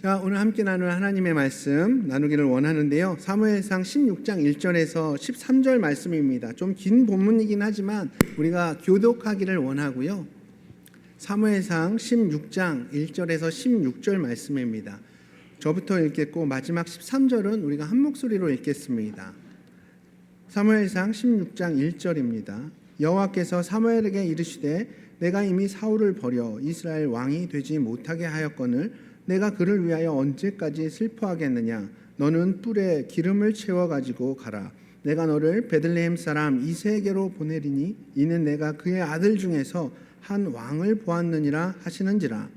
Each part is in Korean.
자, 오늘 함께 나눌 하나님의 말씀 나누기를 원하는데요. 사무엘상 16장 1절에서 13절 말씀입니다. 좀 긴 본문이긴 하지만 우리가 교독하기를 원하고요. 사무엘상 16장 1절에서 16절 말씀입니다. 저부터 읽겠고 마지막 13절은 우리가 한 목소리로 읽겠습니다. 사무엘상 16장 1절입니다. 여호와께서 사무엘에게 이르시되 내가 이미 사울을 버려 이스라엘 왕이 되지 못하게 하였거늘 내가 그를 위하여 언제까지 슬퍼하겠느냐. 너는 뿔에 기름을 채워 가지고 가라. 내가 너를 베들레헴 사람 이새에게로 보내리니 이는 내가 그의 아들 중에서 한 왕을 보았느니라 하시는지라.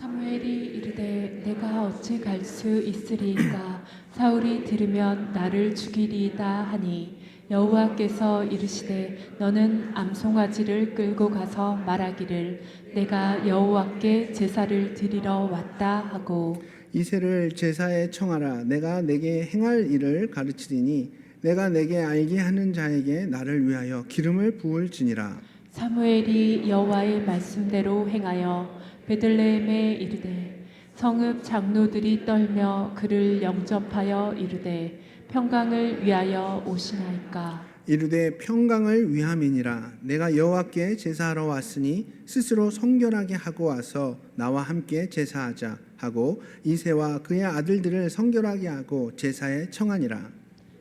사무엘이 이르되 내가 어찌 갈 수 있으리이까. 사울이 들으면 나를 죽이리이다 하니 여호와께서 이르시되 너는 암송아지를 끌고 가서 말하기를 내가 여호와께 제사를 드리러 왔다 하고 이새를 제사에 청하라. 내가 내게 행할 일을 가르치리니 내가 내게 알게 하는 자에게 나를 위하여 기름을 부을지니라. 사무엘이 여호와의 말씀대로 행하여 베들레헴에 이르되 성읍 장로들이 떨며 그를 영접하여 이르되 평강을 위하여 오시나이까. 이르되 평강을 위함이니라. 내가 여호와께 제사하러 왔으니 스스로 성결하게 하고 와서 나와 함께 제사하자 하고 이새와 그의 아들들을 성결하게 하고 제사에 청하니라.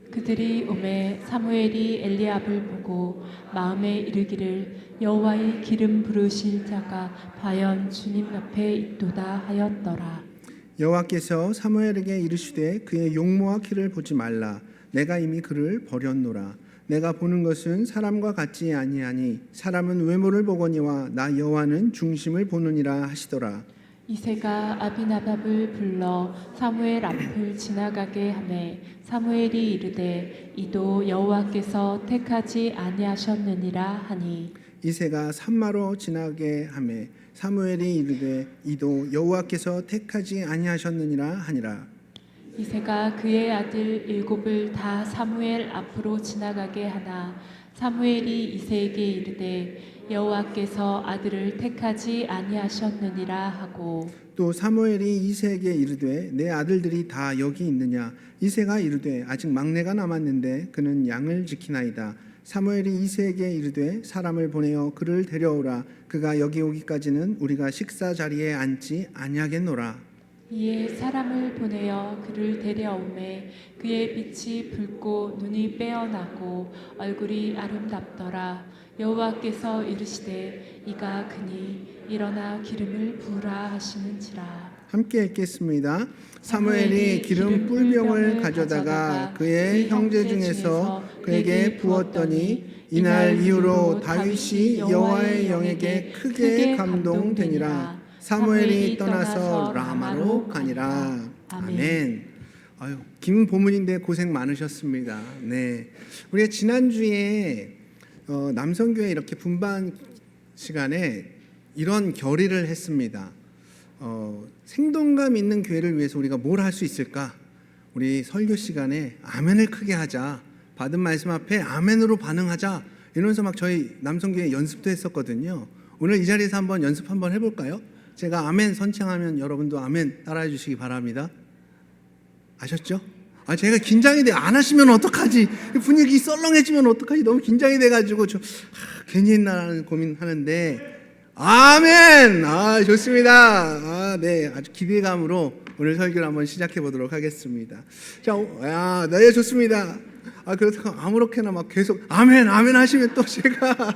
그들이 오매 사무엘이 엘리압을 보고 마음에 이르기를 여호와의 기름 부르실 자가 과연 주님 옆에 있도다 하였더라. 여호와께서 사무엘에게 이르시되 그의 용모와 키를 보지 말라. 내가 이미 그를 버렸노라. 내가 보는 것은 사람과 같지 아니하니 사람은 외모를 보거니와 나 여호와는 중심을 보느니라 하시더라. 이새가 아비나답을 불러 사무엘 앞을 지나가게 하매 사무엘이 이르되 이도 여호와께서 택하지 아니하셨느니라 하니 이새가 산마로 지나게 하매 사무엘이 이르되 이도 여호와께서 택하지 아니하셨느니라 하니라. 이새가 그의 아들 7을 다 사무엘 앞으로 지나가게 하나 사무엘이 이새에게 이르되 여호와께서 아들을 택하지 아니하셨느니라 하고 또 사무엘이 이새에게 이르되 내 아들들이 다 여기 있느냐. 이새가 이르되 아직 막내가 남았는데 그는 양을 지키나이다. 사무엘이 이새에게 이르되 사람을 보내어 그를 데려오라. 그가 여기 오기까지는 우리가 식사 자리에 앉지 아니하겠노라. 이에 사람을 보내어 그를 데려오매 그의 빛이 붉고 눈이 빼어나고 얼굴이 아름답더라. 여호와께서 이르시되 이가 그니 일어나 기름을 부으라 하시는지라. 함께 읽겠습니다. 사무엘이 기름 뿔병을 가져다가 그의 형제 중에서 그에게 부었더니 이날 이후로 다윗이 여호와의 영에게 크게 감동되니라. 사무엘이 떠나서 라마로 가니라. 아멘. 아유, 긴 본문인데 고생 많으셨습니다. 네, 우리가 지난주에 남성교회 이렇게 분반 시간에 이런 결의를 했습니다. 생동감 있는 교회를 위해서 우리가 뭘 할 수 있을까? 우리 설교 시간에 아멘을 크게 하자. 받은 말씀 앞에 아멘으로 반응하자. 이러면서 막 저희 남성교회 연습도 했었거든요. 오늘 이 자리에서 한번 연습 한번 해볼까요? 제가 아멘 선창하면 여러분도 아멘 따라해 주시기 바랍니다. 아셨죠? 제가 긴장이 돼. 안 하시면 어떡하지? 분위기 썰렁해지면 어떡하지? 너무 긴장이 돼가지고 괜히 했나라는 고민하는데 아멘! 좋습니다. 네, 아주 기대감으로 오늘 설교를 한번 시작해 보도록 하겠습니다. 자, 네, 좋습니다. 그렇다고 아무렇게나 막 계속 아멘, 아멘 하시면 또 제가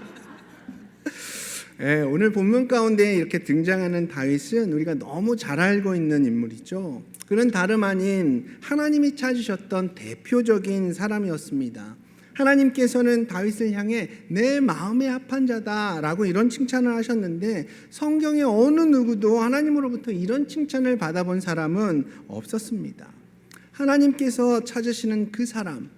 네, 오늘 본문 가운데 이렇게 등장하는 다윗은 우리가 너무 잘 알고 있는 인물이죠. 그는 다름 아닌 하나님이 찾으셨던 대표적인 사람이었습니다. 하나님께서는 다윗을 향해 내 마음에 합한 자다라고 이런 칭찬을 하셨는데 성경의 어느 누구도 하나님으로부터 이런 칭찬을 받아본 사람은 없었습니다. 하나님께서 찾으시는 그 사람,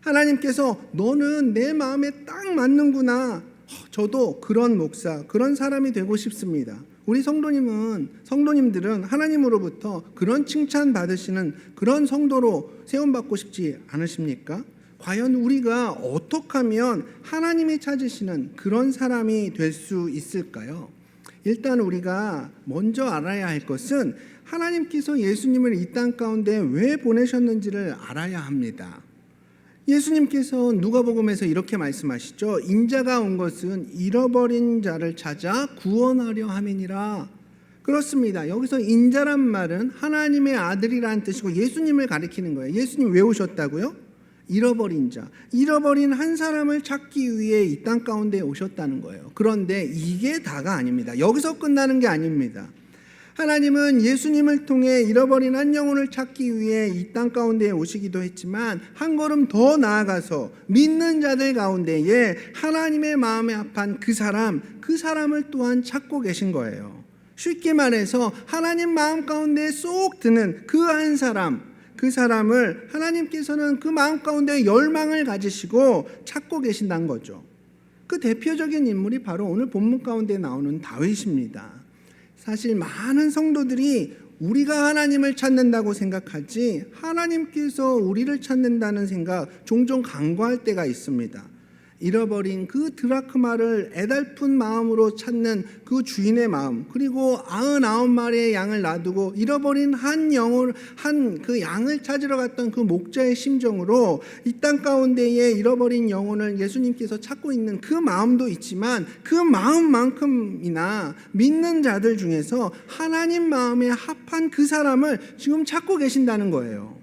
하나님께서 너는 내 마음에 딱 맞는구나. 저도 그런 목사, 그런 사람이 되고 싶습니다. 우리 성도님들은 하나님으로부터 그런 칭찬 받으시는 그런 성도로 세움받고 싶지 않으십니까? 과연 우리가 어떻게 하면 하나님이 찾으시는 그런 사람이 될 수 있을까요? 일단 우리가 먼저 알아야 할 것은 하나님께서 예수님을 이 땅 가운데 왜 보내셨는지를 알아야 합니다. 예수님께서 누가복음에서 이렇게 말씀하시죠. 인자가 온 것은 잃어버린 자를 찾아 구원하려 함이니라. 그렇습니다. 여기서 인자란 말은 하나님의 아들이라는 뜻이고 예수님을 가리키는 거예요. 예수님 왜 오셨다고요? 잃어버린 자, 잃어버린 한 사람을 찾기 위해 이 땅 가운데 오셨다는 거예요. 그런데 이게 다가 아닙니다. 여기서 끝나는 게 아닙니다. 하나님은 예수님을 통해 잃어버린 한 영혼을 찾기 위해 이 땅 가운데 오시기도 했지만 한 걸음 더 나아가서 믿는 자들 가운데에 하나님의 마음에 합한 그 사람을 또한 찾고 계신 거예요. 쉽게 말해서 하나님 마음 가운데 쏙 드는 그 한 사람, 그 사람을 하나님께서는 그 마음 가운데 열망을 가지시고 찾고 계신다는 거죠. 그 대표적인 인물이 바로 오늘 본문 가운데 나오는 다윗입니다. 사실 많은 성도들이 우리가 하나님을 찾는다고 생각하지 하나님께서 우리를 찾는다는 생각 종종 간과할 때가 있습니다. 잃어버린 그 드라크마를 애달픈 마음으로 찾는 그 주인의 마음, 그리고 99마리의 양을 놔두고 잃어버린 한 그 양을 찾으러 갔던 그 목자의 심정으로 이 땅 가운데에 잃어버린 영혼을 예수님께서 찾고 있는 그 마음도 있지만 그 마음만큼이나 믿는 자들 중에서 하나님 마음에 합한 그 사람을 지금 찾고 계신다는 거예요.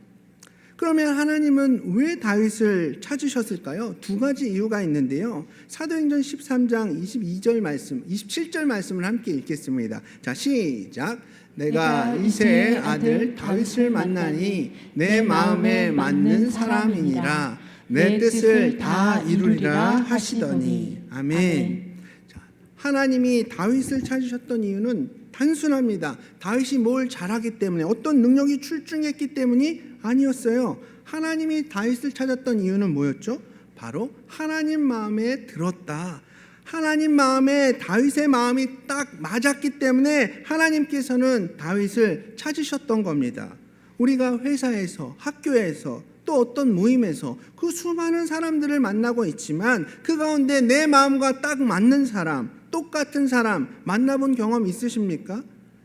그러면 하나님은 왜 다윗을 찾으셨을까요? 두 가지 이유가 있는데요. 사도행전 13장 22절 말씀, 27절 말씀을 함께 읽겠습니다. 자, 시작. 내가 이새의 아들 다윗을 만나니 내 마음에 맞는 사람이니라. 내 뜻을 다 이루리라 하시더니. 아멘. 자, 하나님이 다윗을 찾으셨던 이유는 단순합니다. 다윗이 뭘 잘하기 때문에, 어떤 능력이 출중했기 때문이 아니었어요. 하나님이 다윗을 찾았던 이유는 뭐였죠? 바로 하나님 마음에 들었다. 하나님 마음에 다윗의 마음이 딱 맞았기 때문에 하나님께서는 다윗을 찾으셨던 겁니다. 우리가 회사에서, 학교에서, 또 어떤 모임에서 그 수많은 사람들을 만나고 있지만 그 가운데 내 마음과 딱 맞는 사람, 똑같은 사람 만나본 경험 있으십니까?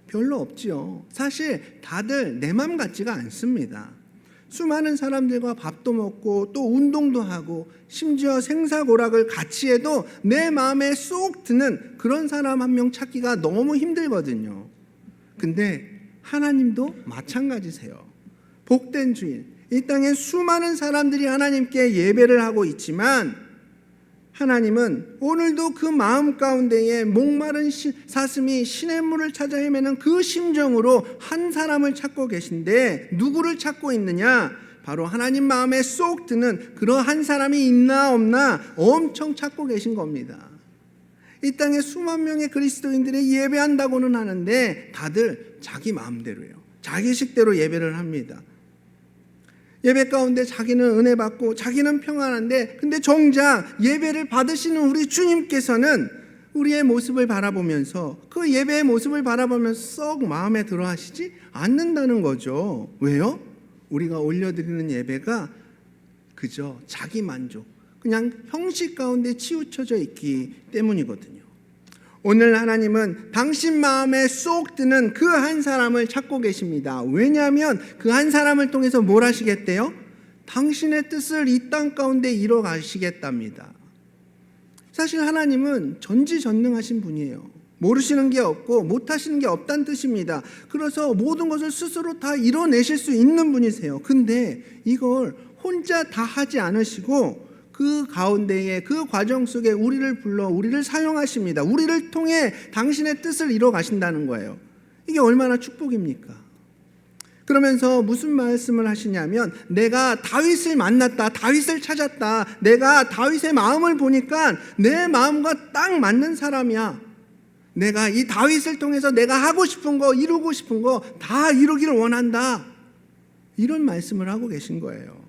별로 없지요. 사실 다들 내 마음 같지가 않습니다. 수많은 사람들과 밥도 먹고 또 운동도 하고 심지어 생사고락을 같이 해도 내 마음에 쏙 드는 그런 사람 한 명 찾기가 너무 힘들거든요. 근데 하나님도 마찬가지세요. 복된 주일, 이 땅에 수많은 사람들이 하나님께 예배를 하고 있지만 하나님은 오늘도 그 마음 가운데에 목마른 사슴이 시냇물을 찾아 헤매는 그 심정으로 한 사람을 찾고 계신데 누구를 찾고 있느냐? 바로 하나님 마음에 쏙 드는 그러한 사람이 있나 없나 엄청 찾고 계신 겁니다. 이 땅에 수만 명의 그리스도인들이 예배한다고는 하는데 다들 자기 마음대로예요. 자기 식대로 예배를 합니다. 예배 가운데 자기는 은혜 받고 자기는 평안한데 근데 정작 예배를 받으시는 우리 주님께서는 우리의 모습을 바라보면서 그 예배의 모습을 바라보면서 썩 마음에 들어 하시지 않는다는 거죠. 왜요? 우리가 올려드리는 예배가 그저 자기 만족, 그냥 형식 가운데 치우쳐져 있기 때문이거든요. 오늘 하나님은 당신 마음에 쏙 드는 그 한 사람을 찾고 계십니다. 왜냐하면 그 한 사람을 통해서 뭘 하시겠대요? 당신의 뜻을 이 땅 가운데 이뤄 가시겠답니다. 사실 하나님은 전지전능하신 분이에요. 모르시는 게 없고 못하시는 게 없다는 뜻입니다. 그래서 모든 것을 스스로 다 이뤄내실 수 있는 분이세요. 근데 이걸 혼자 다 하지 않으시고 그 가운데에 그 과정 속에 우리를 불러 우리를 사용하십니다. 우리를 통해 당신의 뜻을 이뤄 가신다는 거예요. 이게 얼마나 축복입니까? 그러면서 무슨 말씀을 하시냐면 내가 다윗을 만났다, 다윗을 찾았다, 내가 다윗의 마음을 보니까 내 마음과 딱 맞는 사람이야. 내가 이 다윗을 통해서 내가 하고 싶은 거, 이루고 싶은 거 다 이루기를 원한다. 이런 말씀을 하고 계신 거예요.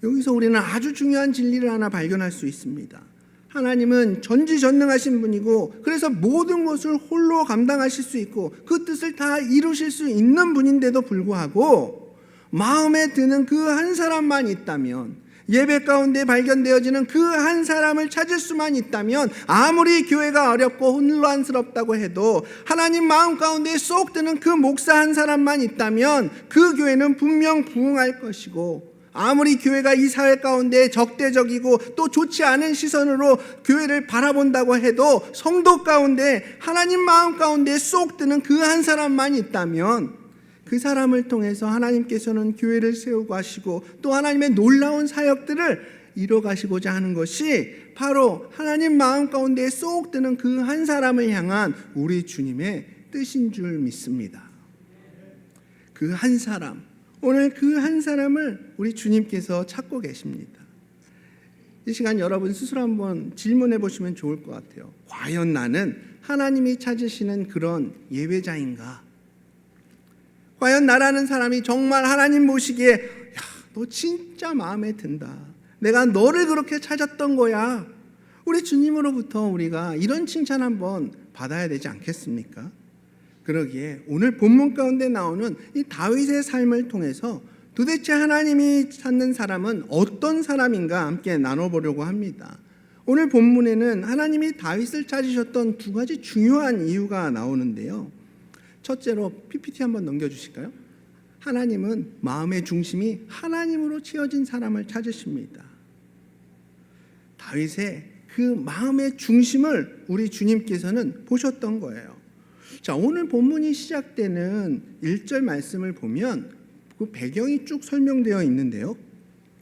여기서 우리는 아주 중요한 진리를 하나 발견할 수 있습니다. 하나님은 전지전능하신 분이고 그래서 모든 것을 홀로 감당하실 수 있고 그 뜻을 다 이루실 수 있는 분인데도 불구하고 마음에 드는 그 한 사람만 있다면, 예배 가운데 발견되어지는 그 한 사람을 찾을 수만 있다면 아무리 교회가 어렵고 혼란스럽다고 해도 하나님 마음 가운데 쏙 드는 그 목사 한 사람만 있다면 그 교회는 분명 부흥할 것이고, 아무리 교회가 이 사회 가운데 적대적이고 또 좋지 않은 시선으로 교회를 바라본다고 해도 성도 가운데 하나님 마음 가운데 쏙 드는 그 한 사람만 있다면 그 사람을 통해서 하나님께서는 교회를 세우고 하시고 또 하나님의 놀라운 사역들을 이뤄가시고자 하는 것이 바로 하나님 마음 가운데 쏙 드는 그 한 사람을 향한 우리 주님의 뜻인 줄 믿습니다. 그 한 사람, 오늘 그 한 사람을 우리 주님께서 찾고 계십니다. 이 시간 여러분 스스로 한번 질문해 보시면 좋을 것 같아요. 과연 나는 하나님이 찾으시는 그런 예배자인가? 과연 나라는 사람이 정말 하나님 보시기에 야, 너 진짜 마음에 든다. 내가 너를 그렇게 찾았던 거야. 우리 주님으로부터 우리가 이런 칭찬 한번 받아야 되지 않겠습니까? 그러기에 오늘 본문 가운데 나오는 이 다윗의 삶을 통해서 도대체 하나님이 찾는 사람은 어떤 사람인가 함께 나눠보려고 합니다. 오늘 본문에는 하나님이 다윗을 찾으셨던 두 가지 중요한 이유가 나오는데요. 첫째로 PPT 한번 넘겨주실까요? 하나님은 마음의 중심이 하나님으로 채워진 사람을 찾으십니다. 다윗의 그 마음의 중심을 우리 주님께서는 보셨던 거예요. 자, 오늘 본문이 시작되는 1절 말씀을 보면 그 배경이 쭉 설명되어 있는데요.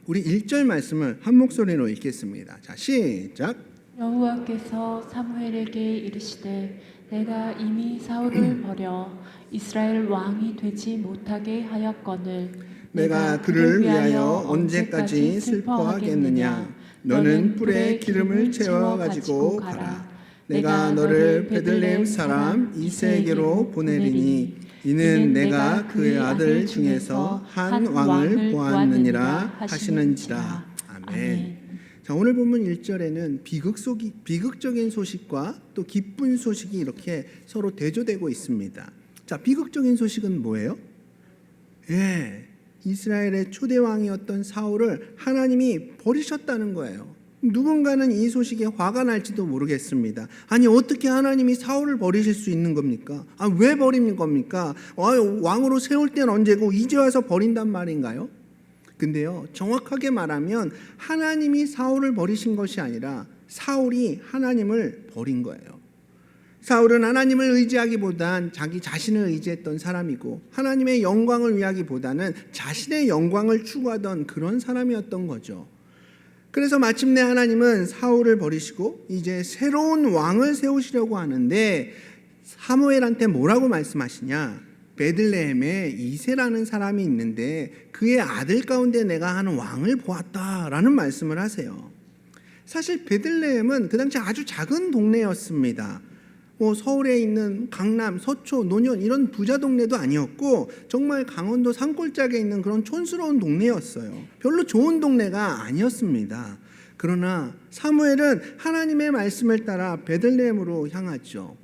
우리 1절 말씀을 한 목소리로 읽겠습니다. 자, 시작. 여호와께서 사무엘에게 이르시되 내가 이미 사울을 버려 이스라엘 왕이 되지 못하게 하였거늘 내가 그를 위하여 언제까지 슬퍼하겠느냐? 너는 뿔에 기름을 채워 가지고 가라. 내가 너를 베들레헴 사람 이새에게로 보내리니 이는 내가 그의 아들 중에서 한 왕을 보았느니라 하시는지라. 아멘. 자, 오늘 본문 1절에는 비극적인 소식과 또 기쁜 소식이 이렇게 서로 대조되고 있습니다. 자, 비극적인 소식은 뭐예요? 이스라엘의 초대 왕이었던 사울을 하나님이 버리셨다는 거예요. 누군가는 이 소식에 화가 날지도 모르겠습니다. 아니, 어떻게 하나님이 사울을 버리실 수 있는 겁니까? 왜 버리는 겁니까? 왕으로 세울 때는 언제고 이제 와서 버린단 말인가요? 근데요, 정확하게 말하면 하나님이 사울을 버리신 것이 아니라 사울이 하나님을 버린 거예요. 사울은 하나님을 의지하기보단 자기 자신을 의지했던 사람이고 하나님의 영광을 위하기보다는 자신의 영광을 추구하던 그런 사람이었던 거죠. 그래서 마침내 하나님은 사울을 버리시고 이제 새로운 왕을 세우시려고 하는데 사무엘한테 뭐라고 말씀하시냐? 베들레헴에 이새라는 사람이 있는데 그의 아들 가운데 내가 하는 왕을 보았다라는 말씀을 하세요. 사실 베들레헴은 그 당시 아주 작은 동네였습니다. 서울에 있는 강남, 서초, 논현 이런 부자 동네도 아니었고 정말 강원도 산골짜기에 있는 그런 촌스러운 동네였어요. 별로 좋은 동네가 아니었습니다. 그러나 사무엘은 하나님의 말씀을 따라 베들레헴으로 향하죠.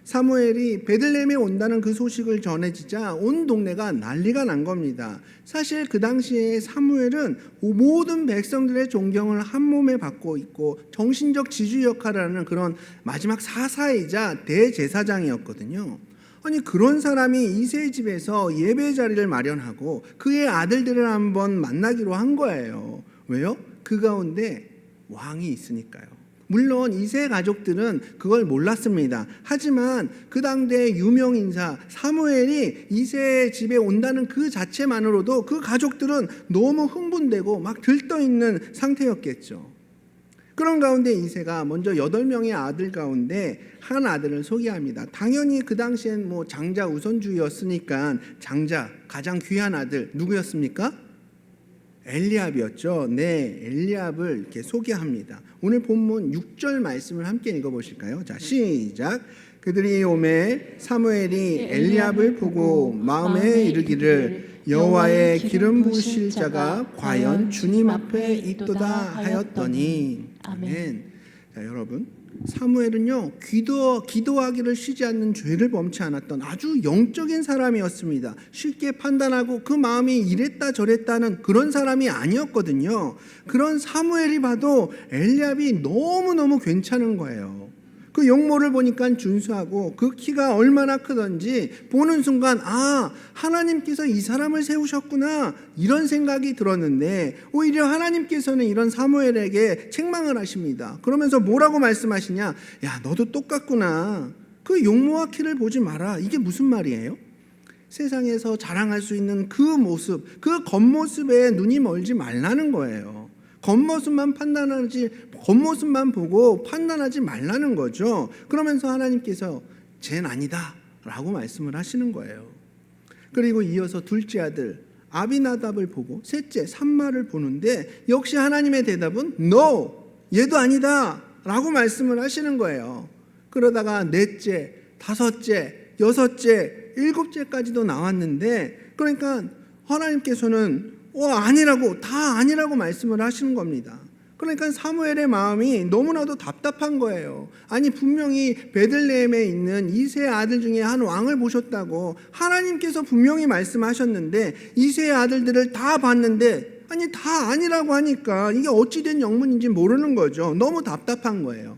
사무엘이 베들레헴에 온다는 그 소식을 전해지자 온 동네가 난리가 난 겁니다. 사실 그 당시에 사무엘은 모든 백성들의 존경을 한 몸에 받고 있고 정신적 지주 역할을 하는 그런 마지막 사사이자 대제사장이었거든요. 아니, 그런 사람이 이새의 집에서 예배 자리를 마련하고 그의 아들들을 한번 만나기로 한 거예요. 왜요? 그 가운데 왕이 있으니까요. 물론 이새 가족들은 그걸 몰랐습니다. 하지만 그 당대 유명 인사 사무엘이 이새의 집에 온다는 그 자체만으로도 그 가족들은 너무 흥분되고 막 들떠있는 상태였겠죠. 그런 가운데 이새가 먼저 8명의 아들 가운데 한 아들을 소개합니다. 당연히 그 당시엔 장자 우선주의였으니까 장자, 가장 귀한 아들 누구였습니까? 엘리압이었죠. 네, 엘리압을 이렇게 소개합니다. 오늘 본문 6절 말씀을 함께 읽어보실까요? 자, 시작. 그들이 오매 사무엘이 엘리압을 보고 마음에 이르기를 여호와의 기름 부으실 자가 과연 주님 앞에 있도다 하였더니. 아멘. 자, 여러분, 사무엘은요, 기도하기를 쉬지 않는 죄를 범치 않았던 아주 영적인 사람이었습니다. 쉽게 판단하고 그 마음이 이랬다 저랬다는 그런 사람이 아니었거든요. 그런 사무엘이 봐도 엘리압이 너무너무 괜찮은 거예요. 그 용모를 보니까 준수하고 그 키가 얼마나 크던지 보는 순간 하나님께서 이 사람을 세우셨구나 이런 생각이 들었는데 오히려 하나님께서는 이런 사무엘에게 책망을 하십니다. 그러면서 뭐라고 말씀하시냐? 야, 너도 똑같구나. 그 용모와 키를 보지 마라. 이게 무슨 말이에요? 세상에서 자랑할 수 있는 그 모습, 그 겉모습에 눈이 멀지 말라는 거예요. 겉모습만 보고 판단하지 말라는 거죠. 그러면서 하나님께서 쟨 아니다 라고 말씀을 하시는 거예요. 그리고 이어서 둘째 아들 아비나답을 보고 셋째 삼마를 보는데 역시 하나님의 대답은 No, 얘도 아니다 라고 말씀을 하시는 거예요. 그러다가 넷째, 다섯째, 여섯째, 일곱째까지도 나왔는데 그러니까 하나님께서는 다 아니라고 말씀을 하시는 겁니다. 그러니까 사무엘의 마음이 너무나도 답답한 거예요. 아니 분명히 베들레헴에 있는 이새의 아들 중에 한 왕을 보셨다고 하나님께서 분명히 말씀하셨는데 이새의 아들들을 다 봤는데 아니 다 아니라고 하니까 이게 어찌된 영문인지 모르는 거죠. 너무 답답한 거예요.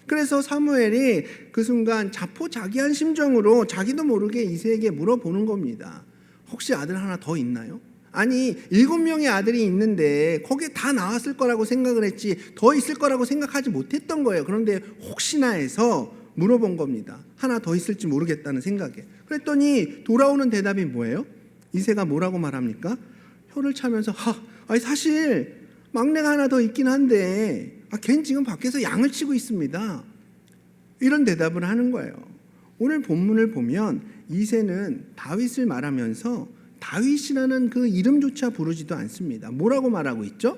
그래서 사무엘이 그 순간 자포자기한 심정으로 자기도 모르게 이새에게 물어보는 겁니다. 혹시 아들 하나 더 있나요? 아니 7명의 아들이 있는데 거기에 다 나왔을 거라고 생각을 했지 더 있을 거라고 생각하지 못했던 거예요. 그런데 혹시나 해서 물어본 겁니다. 하나 더 있을지 모르겠다는 생각에. 그랬더니 돌아오는 대답이 뭐예요? 이새가 뭐라고 말합니까? 혀를 차면서 아니 사실 막내가 하나 더 있긴 한데 걘 지금 밖에서 양을 치고 있습니다. 이런 대답을 하는 거예요. 오늘 본문을 보면 이새는 다윗을 말하면서 다윗이라는 그 이름조차 부르지도 않습니다. 뭐라고 말하고 있죠?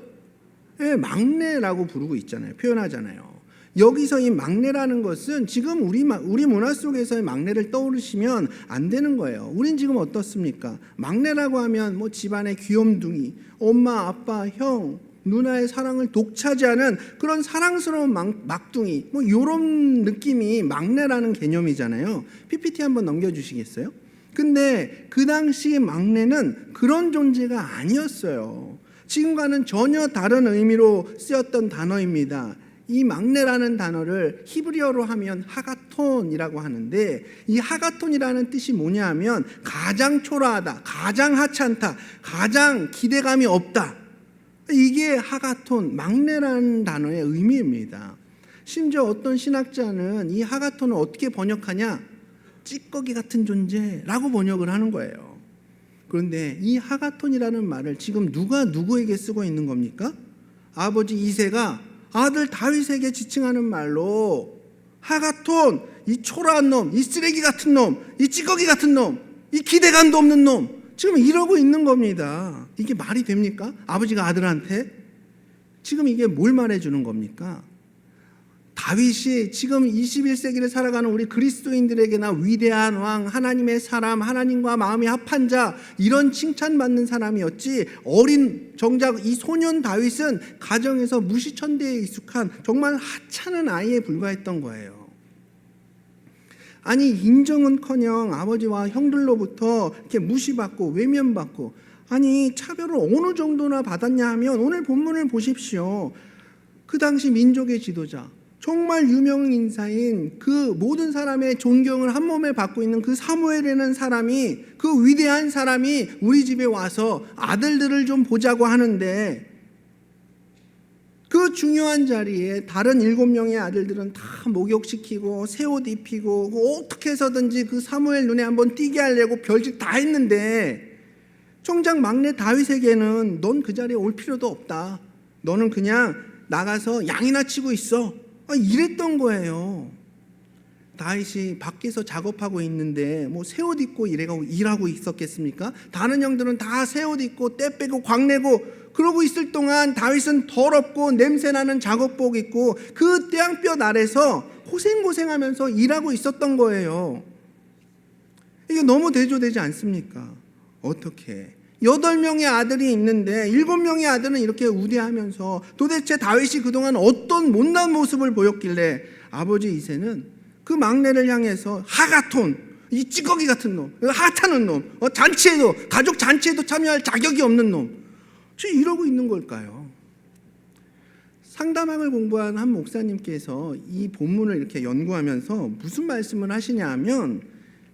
막내라고 부르고 있잖아요. 표현하잖아요. 여기서 이 막내라는 것은 지금 우리 문화 속에서의 막내를 떠오르시면 안 되는 거예요. 우린 지금 어떻습니까? 막내라고 하면 뭐 집안의 귀염둥이, 엄마, 아빠, 형, 누나의 사랑을 독차지하는 그런 사랑스러운 막둥이, 뭐 이런 느낌이 막내라는 개념이잖아요. PPT 한번 넘겨주시겠어요? 근데 그 당시 막내는 그런 존재가 아니었어요. 지금과는 전혀 다른 의미로 쓰였던 단어입니다. 이 막내라는 단어를 히브리어로 하면 하가톤이라고 하는데 이 하가톤이라는 뜻이 뭐냐 하면 가장 초라하다, 가장 하찮다, 가장 기대감이 없다. 이게 하가톤, 막내라는 단어의 의미입니다. 심지어 어떤 신학자는 이 하가톤을 어떻게 번역하냐? 찌꺼기 같은 존재라고 번역을 하는 거예요. 그런데 이 하가톤이라는 말을 지금 누가 누구에게 쓰고 있는 겁니까? 아버지 이새가 아들 다윗에게 지칭하는 말로 하가톤, 이 초라한 놈, 이 쓰레기 같은 놈, 이 찌꺼기 같은 놈, 이 기대감도 없는 놈, 지금 이러고 있는 겁니다. 이게 말이 됩니까? 아버지가 아들한테? 지금 이게 뭘 말해주는 겁니까? 다윗이 지금 21세기를 살아가는 우리 그리스도인들에게나 위대한 왕, 하나님의 사람, 하나님과 마음이 합한 자, 이런 칭찬받는 사람이었지 정작 이 소년 다윗은 가정에서 무시천대에 익숙한 정말 하찮은 아이에 불과했던 거예요. 아니 인정은커녕 아버지와 형들로부터 이렇게 무시받고 외면받고 아니 차별을 어느 정도나 받았냐 하면 오늘 본문을 보십시오. 그 당시 민족의 지도자 정말 유명 인사인 그 모든 사람의 존경을 한 몸에 받고 있는 그 사무엘이라는 사람이 그 위대한 사람이 우리 집에 와서 아들들을 좀 보자고 하는데 그 중요한 자리에 다른 7명의 아들들은 다 목욕시키고 새 옷 입히고 어떻게 해서든지 그 사무엘 눈에 한번 띄게 하려고 별짓 다 했는데 정작 막내 다윗에게는 넌 그 자리에 올 필요도 없다. 너는 그냥 나가서 양이나 치고 있어. 이랬던 거예요. 다윗이 밖에서 작업하고 있는데 뭐 새 옷 입고 일하고 있었겠습니까? 다른 형들은 다 새 옷 입고 때 빼고 광내고 그러고 있을 동안 다윗은 더럽고 냄새나는 작업복 입고 그 떼양볕 아래서 고생하면서 일하고 있었던 거예요. 이게 너무 대조되지 않습니까? 어떻게 8명의 아들이 있는데 7명의 아들은 이렇게 우대하면서 도대체 다윗이 그동안 어떤 못난 모습을 보였길래 아버지 이새는 그 막내를 향해서 하가톤, 이 찌꺼기 같은 놈, 하찮은 놈, 잔치에도 가족 잔치에도 참여할 자격이 없는 놈, 이러고 있는 걸까요? 상담학을 공부한 한 목사님께서 이 본문을 이렇게 연구하면서 무슨 말씀을 하시냐 하면,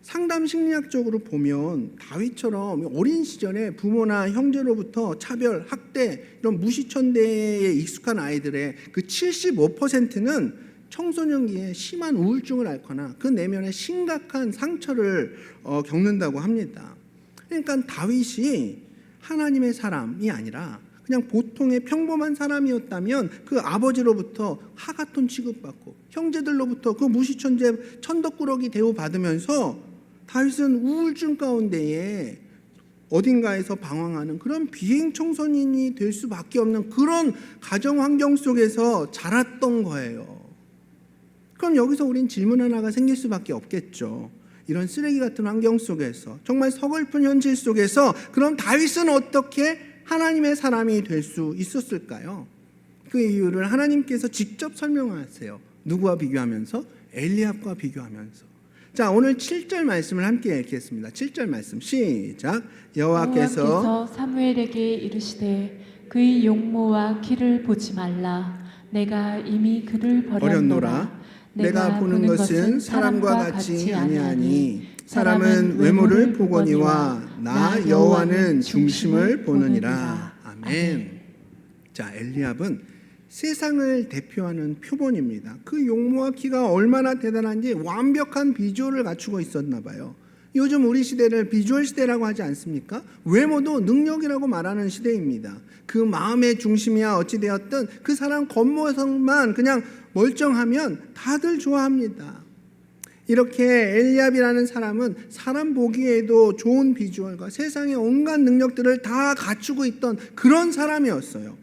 상담 심리학적으로 보면 다윗처럼 어린 시절에 부모나 형제로부터 차별, 학대, 이런 무시천대에 익숙한 아이들의 그 75%는 청소년기에 심한 우울증을 앓거나 그 내면에 심각한 상처를 겪는다고 합니다. 그러니까 다윗이 하나님의 사람이 아니라 그냥 보통의 평범한 사람이었다면 그 아버지로부터 하가톤 취급받고 형제들로부터 그 무시천재 천덕꾸러기 대우받으면서 다윗은 우울증 가운데에 어딘가에서 방황하는 그런 비행 청소년이 될 수밖에 없는 그런 가정 환경 속에서 자랐던 거예요. 그럼 여기서 우린 질문 하나가 생길 수밖에 없겠죠. 이런 쓰레기 같은 환경 속에서, 정말 서글픈 현실 속에서 그럼 다윗은 어떻게 하나님의 사람이 될 수 있었을까요? 그 이유를 하나님께서 직접 설명하세요. 누구와 비교하면서? 엘리압과 비교하면서. 자, 오늘 7절 말씀을 함께 읽겠습니다. 7절 말씀 시작. 여호와께서 사무엘에게 이르시되 그의 용모와 키를 보지 말라. 내가 이미 그를 버렸노라. 내가 보는 것은 사람과 같이 아니하니 사람은 외모를 보거니와 나 여호와는 중심을 보느니라. 아멘. 자, 엘리압은 세상을 대표하는 표본입니다. 그 용모와 키가 얼마나 대단한지 완벽한 비주얼을 갖추고 있었나 봐요. 요즘 우리 시대를 비주얼 시대라고 하지 않습니까? 외모도 능력이라고 말하는 시대입니다. 그 마음의 중심이야 어찌되었든 그 사람 겉모습만 그냥 멀쩡하면 다들 좋아합니다. 이렇게 엘리압이라는 사람은 사람 보기에도 좋은 비주얼과 세상의 온갖 능력들을 다 갖추고 있던 그런 사람이었어요.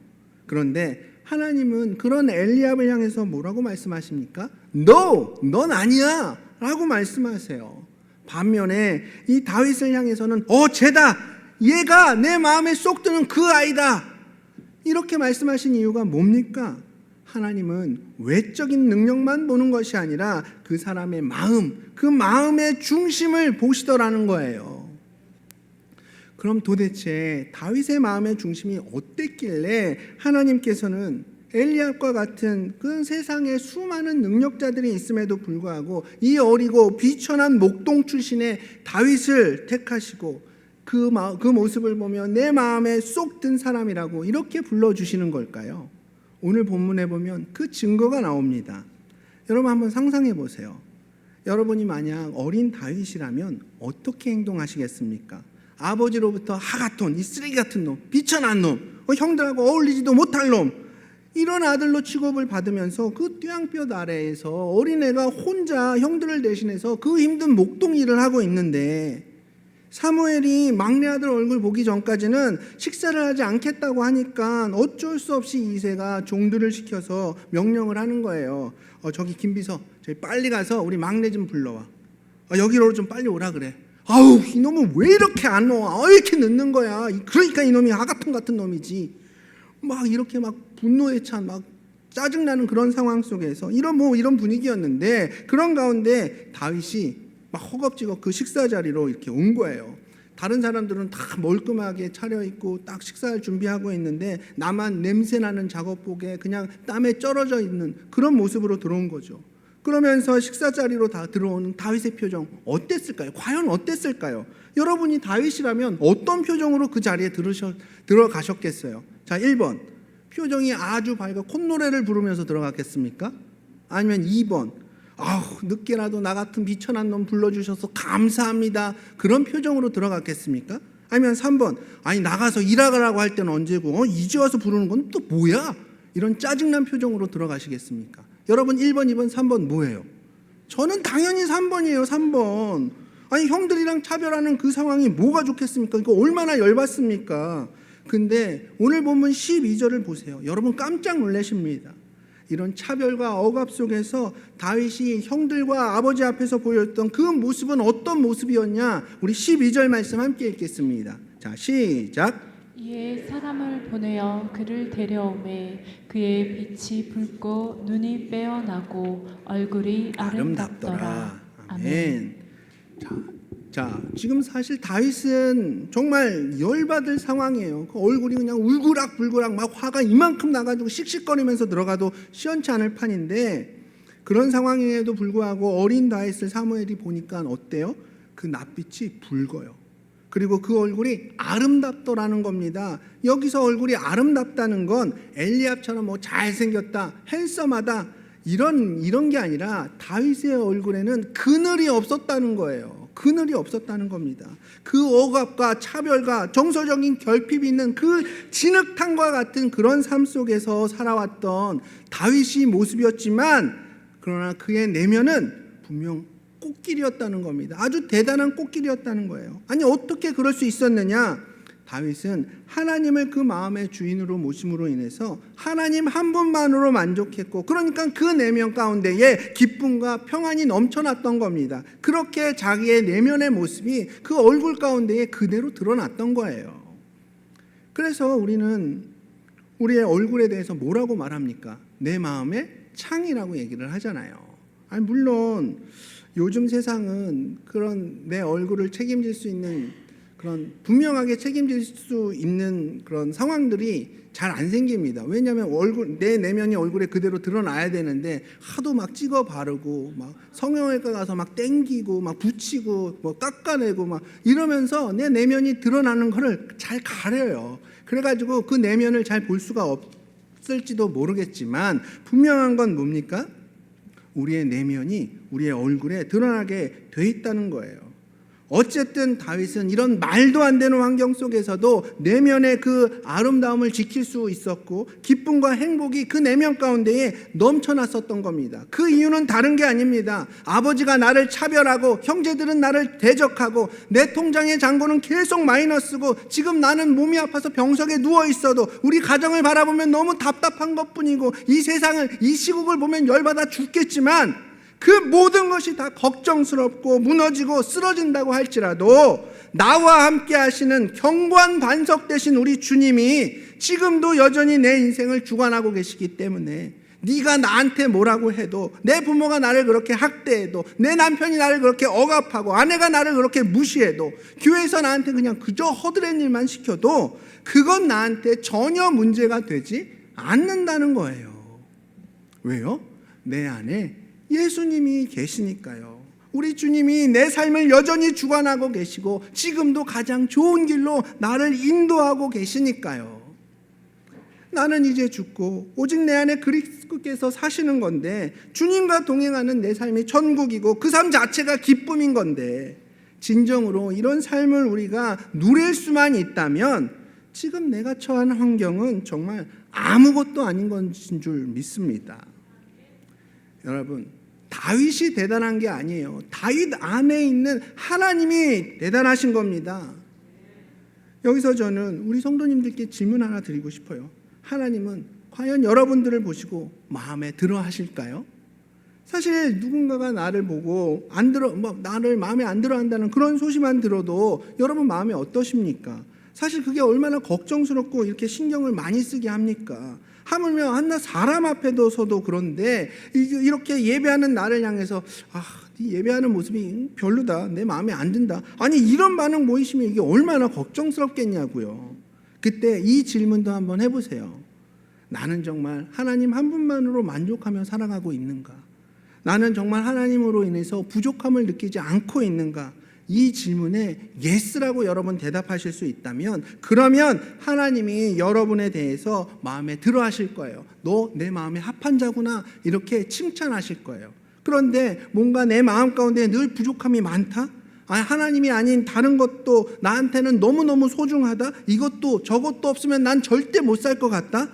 그런데 하나님은 그런 엘리압을 향해서 뭐라고 말씀하십니까? No! 넌 아니야! 라고 말씀하세요. 반면에 이 다윗을 향해서는 쟤다! 얘가 내 마음에 쏙 드는 그 아이다! 이렇게 말씀하신 이유가 뭡니까? 하나님은 외적인 능력만 보는 것이 아니라 그 사람의 마음, 그 마음의 중심을 보시더라는 거예요. 그럼 도대체 다윗의 마음의 중심이 어땠길래 하나님께서는 엘리압과 같은 그 세상에 수많은 능력자들이 있음에도 불구하고 이 어리고 비천한 목동 출신의 다윗을 택하시고 그 모습을 보며 내 마음에 쏙 든 사람이라고 이렇게 불러주시는 걸까요? 오늘 본문에 보면 그 증거가 나옵니다. 여러분 한번 상상해 보세요. 여러분이 만약 어린 다윗이라면 어떻게 행동하시겠습니까? 아버지로부터 하가톤, 이 쓰레기 같은 놈, 비천한 놈, 형들하고 어울리지도 못할 놈, 이런 아들로 취급을 받으면서 그 뙤양볕 아래에서 어린애가 혼자 형들을 대신해서 그 힘든 목동 일을 하고 있는데, 사무엘이 막내 아들 얼굴 보기 전까지는 식사를 하지 않겠다고 하니까 어쩔 수 없이 이새가 종들을 시켜서 명령을 하는 거예요. 저기 김비서, 저기 빨리 가서 우리 막내 좀 불러와. 여기로 좀 빨리 오라 그래. 아우, 이놈은 왜 이렇게 안 와? 이렇게 늦는 거야. 그러니까 이놈이 하가톤 같은 놈이지. 막 이렇게 막 분노에 찬 막 짜증나는 그런 상황 속에서 이런 분위기였는데, 그런 가운데 다윗이 막 허겁지겁 그 식사 자리로 이렇게 온 거예요. 다른 사람들은 다 멀끔하게 차려입고 딱 식사를 준비하고 있는데 나만 냄새나는 작업복에 그냥 땀에 쩔어져 있는 그런 모습으로 들어온 거죠. 그러면서 식사 자리로 다 들어오는 다윗의 표정 어땠을까요? 과연 어땠을까요? 여러분이 다윗이라면 어떤 표정으로 그 자리에 들어가셨겠어요? 자, 1번 표정이 아주 밝아 콧노래를 부르면서 들어갔겠습니까? 아니면 2번 늦게라도 나 같은 비천한 놈 불러주셔서 감사합니다, 그런 표정으로 들어갔겠습니까? 아니면 3번 나가서 일하라고 할 때는 언제고 이제 와서 부르는 건 또 뭐야? 이런 짜증난 표정으로 들어가시겠습니까? 여러분 1번, 2번, 3번 뭐예요? 저는 당연히 3번이에요. 3번. 형들이랑 차별하는 그 상황이 뭐가 좋겠습니까? 이거 얼마나 열받습니까? 근데 오늘 본문 12절을 보세요. 여러분 깜짝 놀라십니다. 이런 차별과 억압 속에서 다윗이 형들과 아버지 앞에서 보였던 그 모습은 어떤 모습이었냐? 우리 12절 말씀 함께 읽겠습니다. 자, 시작. 이에 사람을 보내어 그를 데려오매 그의 빛이 붉고 눈이 빼어나고 얼굴이 아름답더라. 아멘. 자, 지금 사실 다윗은 정말 열받을 상황이에요. 그 얼굴이 그냥 울그락불그락 막 화가 이만큼 나가지고 씩씩거리면서 들어가도 시원치 않을 판인데, 그런 상황에도 불구하고 어린 다윗을 사무엘이 보니까 어때요? 그 낯빛이 붉어요. 그리고 그 얼굴이 아름답더라는 겁니다. 여기서 얼굴이 아름답다는 건 엘리압처럼 뭐 잘생겼다, 핸섬하다 이런 게 아니라 다윗의 얼굴에는 그늘이 없었다는 거예요. 그늘이 없었다는 겁니다. 그 억압과 차별과 정서적인 결핍이 있는 그 진흙탕과 같은 그런 삶 속에서 살아왔던 다윗이 모습이었지만, 그러나 그의 내면은 분명 꽃길이었다는 겁니다. 아주 대단한 꽃길이었다는 거예요. 아니, 어떻게 그럴 수 있었느냐? 다윗은 하나님을 그 마음의 주인으로 모심으로 인해서 하나님 한 분만으로 만족했고, 그러니까 그 내면 가운데에 기쁨과 평안이 넘쳐났던 겁니다. 그렇게 자기의 내면의 모습이 그 얼굴 가운데에 그대로 드러났던 거예요. 그래서 우리는 우리의 얼굴에 대해서 뭐라고 말합니까? 내 마음의 창이라고 얘기를 하잖아요. 아니, 물론 요즘 세상은 그런 내 얼굴을 책임질 수 있는, 그런 분명하게 책임질 수 있는 그런 상황들이 잘 안 생깁니다. 왜냐하면 내 내면이 얼굴에 그대로 드러나야 되는데 하도 막 찍어 바르고 막 성형외과 가서 막 땡기고 막 붙이고 뭐 깎아내고 막 이러면서 내 내면이 드러나는 거를 잘 가려요. 그래가지고 그 내면을 잘 볼 수가 없을지도 모르겠지만, 분명한 건 뭡니까? 우리의 내면이 우리의 얼굴에 드러나게 돼 있다는 거예요. 어쨌든 다윗은 이런 말도 안 되는 환경 속에서도 내면의 그 아름다움을 지킬 수 있었고, 기쁨과 행복이 그 내면 가운데에 넘쳐났었던 겁니다. 그 이유는 다른 게 아닙니다. 아버지가 나를 차별하고 형제들은 나를 대적하고 내 통장의 잔고는 계속 마이너스고 지금 나는 몸이 아파서 병석에 누워 있어도 우리 가정을 바라보면 너무 답답한 것뿐이고 이 세상을, 이 시국을 보면 열받아 죽겠지만, 그 모든 것이 다 걱정스럽고 무너지고 쓰러진다고 할지라도 나와 함께 하시는 견고한 반석 되신 우리 주님이 지금도 여전히 내 인생을 주관하고 계시기 때문에, 네가 나한테 뭐라고 해도, 내 부모가 나를 그렇게 학대해도, 내 남편이 나를 그렇게 억압하고 아내가 나를 그렇게 무시해도, 교회에서 나한테 그냥 그저 허드렛 일만 시켜도 그건 나한테 전혀 문제가 되지 않는다는 거예요. 왜요? 내 안에 예수님이 계시니까요. 우리 주님이 내 삶을 여전히 주관하고 계시고 지금도 가장 좋은 길로 나를 인도하고 계시니까요. 나는 이제 죽고 오직 내 안에 그리스도께서 사시는 건데, 주님과 동행하는 내 삶이 천국이고 그 삶 자체가 기쁨인 건데, 진정으로 이런 삶을 우리가 누릴 수만 있다면 지금 내가 처한 환경은 정말 아무것도 아닌 것인 줄 믿습니다. 여러분, 다윗이 대단한 게 아니에요. 다윗 안에 있는 하나님이 대단하신 겁니다. 여기서 저는 우리 성도님들께 질문 하나 드리고 싶어요. 하나님은 과연 여러분들을 보시고 마음에 들어 하실까요? 사실 누군가가 나를 보고 나를 마음에 안 들어 한다는 그런 소식만 들어도 여러분 마음이 어떠십니까? 사실 그게 얼마나 걱정스럽고 이렇게 신경을 많이 쓰게 합니까? 하물며 한나 사람 앞에도 서도 그런데 이렇게 예배하는 나를 향해서 네 예배하는 모습이 별로다, 내 마음에 안 든다, 아니 이런 반응 보이시면 이게 얼마나 걱정스럽겠냐고요. 그때 이 질문도 한번 해보세요. 나는 정말 하나님 한 분만으로 만족하며 살아가고 있는가? 나는 정말 하나님으로 인해서 부족함을 느끼지 않고 있는가? 이 질문에 예스라고 여러분 대답하실 수 있다면, 그러면 하나님이 여러분에 대해서 마음에 들어 하실 거예요. 너 내 마음에 합한 자구나, 이렇게 칭찬하실 거예요. 그런데 뭔가 내 마음 가운데 늘 부족함이 많다? 하나님이 아닌 다른 것도 나한테는 너무너무 소중하다? 이것도 저것도 없으면 난 절대 못 살 것 같다?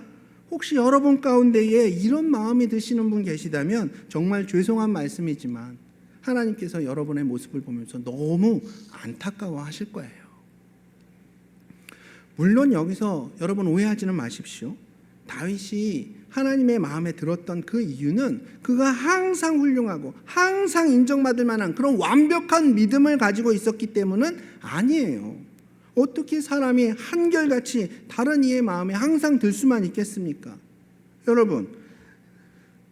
혹시 여러분 가운데에 이런 마음이 드시는 분 계시다면 정말 죄송한 말씀이지만 하나님께서 여러분의 모습을 보면서 너무 안타까워 하실 거예요. 물론 여기서 여러분 오해하지는 마십시오. 다윗이 하나님의 마음에 들었던 그 이유는 그가 항상 훌륭하고 항상 인정받을 만한 그런 완벽한 믿음을 가지고 있었기 때문은 아니에요. 어떻게 사람이 한결같이 다른 이의 마음에 항상 들 수만 있겠습니까? 여러분,